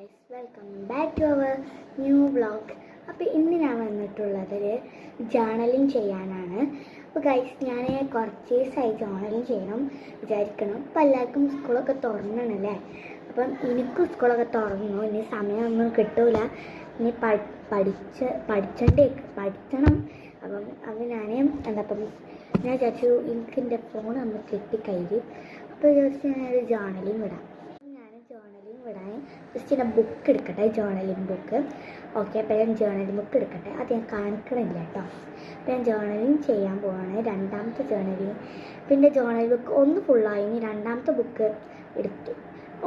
Guys, welcome back to our new vlog. അപ്പോൾ ഇന്ന് ഞാൻ വന്നിട്ടുള്ളത് ജേർണലിങ് ചെയ്യാനാണ്. അപ്പോൾ ഗൈസ്, ഞാൻ കുറച്ച് ദിവസമായി ജേർണലിങ് ചെയ്യണം വിചാരിക്കണം. അപ്പോൾ എല്ലാവർക്കും സ്കൂളൊക്കെ തുറന്നണല്ലേ. അപ്പം എനിക്കും സ്കൂളൊക്കെ തുറന്നു. ഇനി സമയമൊന്നും കിട്ടൂല. ഇനി പഠിച്ചണം. അപ്പം ഞാൻ ഞാൻ വിചാരിച്ചു എനിക്ക് എൻ്റെ ഫോൺ നമ്മൾ കിട്ടിക്കഴിഞ്ഞു. അപ്പോൾ വിചാരിച്ചു ഞാനൊരു ജേർണലിങ് വിടാം. വിടാൻ ജസ്റ്റ് ഞാൻ ബുക്ക് എടുക്കട്ടെ, ജേർണലിങ് ബുക്ക്. ഓക്കെ, അപ്പോൾ ഞാൻ ജേർണലിങ് ബുക്ക് എടുക്കട്ടെ. അത് ഞാൻ കാണിക്കണില്ല കേട്ടോ. അപ്പോൾ ഞാൻ ജേർണലിങ് ചെയ്യാൻ പോവാണ്. രണ്ടാമത്തെ ജേർണലിങ്. പിന്നെ ജേർണൽ ബുക്ക് ഒന്ന് ഫുള്ളായി. ഇനി രണ്ടാമത്തെ ബുക്ക് എടുത്തു.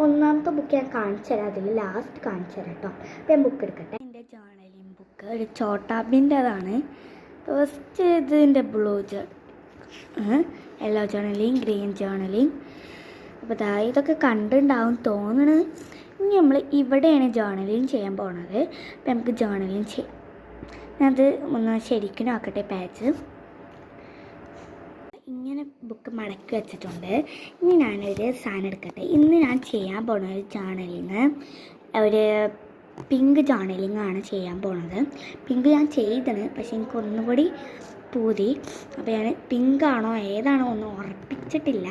ഒന്നാമത്തെ ബുക്ക് ഞാൻ കാണിച്ചു തരാം, അതിൽ ലാസ്റ്റ് കാണിച്ചു തരാം കേട്ടോ. അപ്പോൾ ഞാൻ ബുക്ക് എടുക്കട്ടെ. എൻ്റെ ജേർണലിങ് ബുക്ക് ഒരു ചോട്ടാബിൻ്റെതാണ്. ഫസ്റ്റ് ഇതിൻ്റെ blue yellow journalling, green journalling. അപ്പോൾ ഇതൊക്കെ കണ്ടിട്ടുണ്ടാവും തോന്നണ്. ഇനി നമ്മൾ ഇവിടെയാണ് ജേർണലിങ് ചെയ്യാൻ പോണത്. അപ്പോൾ നമുക്ക് ജേർണലിങ് ചെയ്യാം. ഞാനത് ഒന്ന് ശരിക്കും നോക്കട്ടെ. പേജ് ഇങ്ങനെ ബുക്ക് മടക്കി വെച്ചിട്ടുണ്ട്. ഇനി ഞാനൊരു സാധനം എടുക്കട്ടെ. ഇന്ന് ഞാൻ ചെയ്യാൻ പോണ ഒരു ജേർണലിങ് ഒരു പിങ്ക് ജേർണലിങ് ആണ് ചെയ്യാൻ പോണത്. പിങ്ക് ഞാൻ ചെയ്തണ്, പക്ഷെ എനിക്ക് ഒന്നുകൂടി പൂതി. അപ്പോൾ ഞാൻ പിങ്ക് ആണോ ഏതാണോ ഒന്നും ഉറപ്പിച്ചിട്ടില്ല.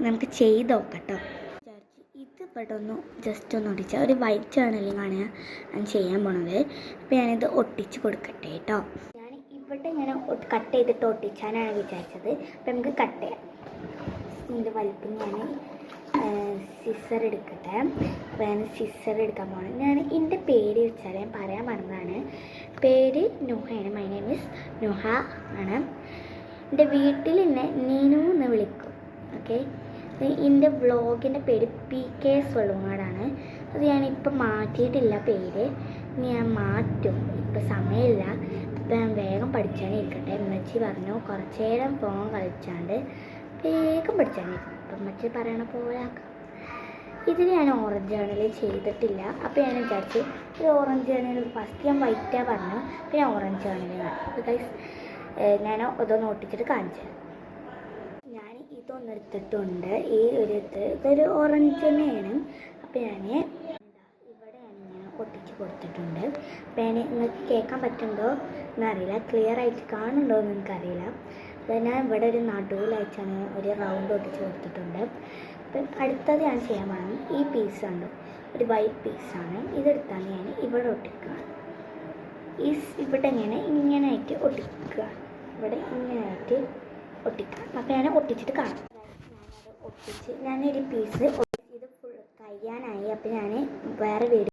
നമുക്ക് ചെയ്ത് നോക്കട്ടോ. ഇത് ഇവിടെ ഒന്ന് ജസ്റ്റ് ഒന്ന് ഒട്ടിച്ച ഒരു വൈറ്റ് ജേർണലിങ് ആണ് ഞാൻ ചെയ്യാൻ പോണത്. അപ്പോൾ ഞാനിത് ഒട്ടിച്ച് കൊടുക്കട്ടെ കേട്ടോ. ഞാൻ ഇവിടെ ഇങ്ങനെ കട്ട് ചെയ്തിട്ട് ഒട്ടിച്ചാനാണ് വിചാരിച്ചത്. അപ്പോൾ നമുക്ക് കട്ട് ചെയ്യാം. ഇതിൻ്റെ വലിപ്പം ഞാൻ സിസർ എടുക്കട്ടെ. അപ്പോൾ ഞാൻ സിസർ എടുക്കാൻ പോകണം. ഞാൻ എൻ്റെ പേര് വെച്ചാൽ ഞാൻ പറയാൻ മറന്നതാണ്. പേര് നുഹയാണ്. മൈ നെയിം ഈസ് നുഹ ആണ്. എൻ്റെ വീട്ടിൽ എന്നെ നീനു എന്ന് വിളിക്കും. ഓക്കെ, എൻ്റെ വ്ളോഗിൻ്റെ പേര് PK സ്വളുങ്ങാടാണ്. അത് ഞാനിപ്പോൾ മാറ്റിയിട്ടില്ല പേര്. ഇനി ഞാൻ മാറ്റും. ഇപ്പോൾ സമയമില്ല. ഇപ്പം ഞാൻ വേഗം പഠിച്ചാണിരിക്കട്ടെ. ഉമ്മച്ചി പറഞ്ഞു കുറച്ച് നേരം ഫോൺ കളിച്ചാണ്ട് വേഗം പഠിച്ചാണിരിക്കും. അപ്പം ഉമ്മച്ചി പറയണ പോലെ ആക്കാം. ഇതിൽ ഞാൻ ഓറഞ്ച് ജേർണലിൽ ചെയ്തിട്ടില്ല. അപ്പോൾ ഞാൻ വിചാരിച്ചു ഒരു ഓറഞ്ച് ജേർണലിൽ ഫസ്റ്റ് ഞാൻ വൈറ്റാണ് പറഞ്ഞു. അപ്പോൾ ഞാൻ ഓറഞ്ച് ജേർണലിലാണ്. അപ്പോൾ ഗൈസ്, ഞാൻ ഇതൊന്ന് ഒട്ടിച്ചിട്ട് കാണിച്ചു. ഞാൻ ഇതൊന്ന് എടുത്തിട്ടുണ്ട്. ഈ ഒരു ഇതൊരു ഓറഞ്ച് തന്നെയാണ്. അപ്പോൾ ഞാൻ ഇവിടെ ഞാൻ ഒട്ടിച്ച് കൊടുത്തിട്ടുണ്ട്. അപ്പോൾ ഞാൻ നിങ്ങൾക്ക് കേൾക്കാൻ പറ്റുന്നുണ്ടോ എന്നറിയില്ല, ക്ലിയർ ആയിട്ട് കാണുന്നുണ്ടോ എന്ന് എനിക്കറിയില്ല. അപ്പോൾ ഞാൻ ഇവിടെ ഒരു നടുവിലായിട്ടാണ് ഒരു റൗണ്ട് ഒട്ടിച്ച് കൊടുത്തിട്ടുണ്ട്. അപ്പം അടുത്തത് ഞാൻ ചെയ്യാൻ പോകുന്നത് ഈ പീസ് ഉണ്ട്, ഒരു വൈറ്റ് പീസാണ്. ഇതെടുത്താണ് ഞാൻ ഇവിടെ ഒട്ടിക്കുക. ഇവിടെ ഇങ്ങനെയായിട്ട് ഒട്ടിക്കുക. ഇവിടെ ഇങ്ങനെയായിട്ട് ഒട്ടിക്കുക. അപ്പോൾ ഞാൻ ഒട്ടിച്ചിട്ട് കാണാം. ഞാനൊരു പീസ് ഇത് ഫുൾ കഴിയാനായി. അപ്പോൾ ഞാൻ വേറെ വീഡിയോ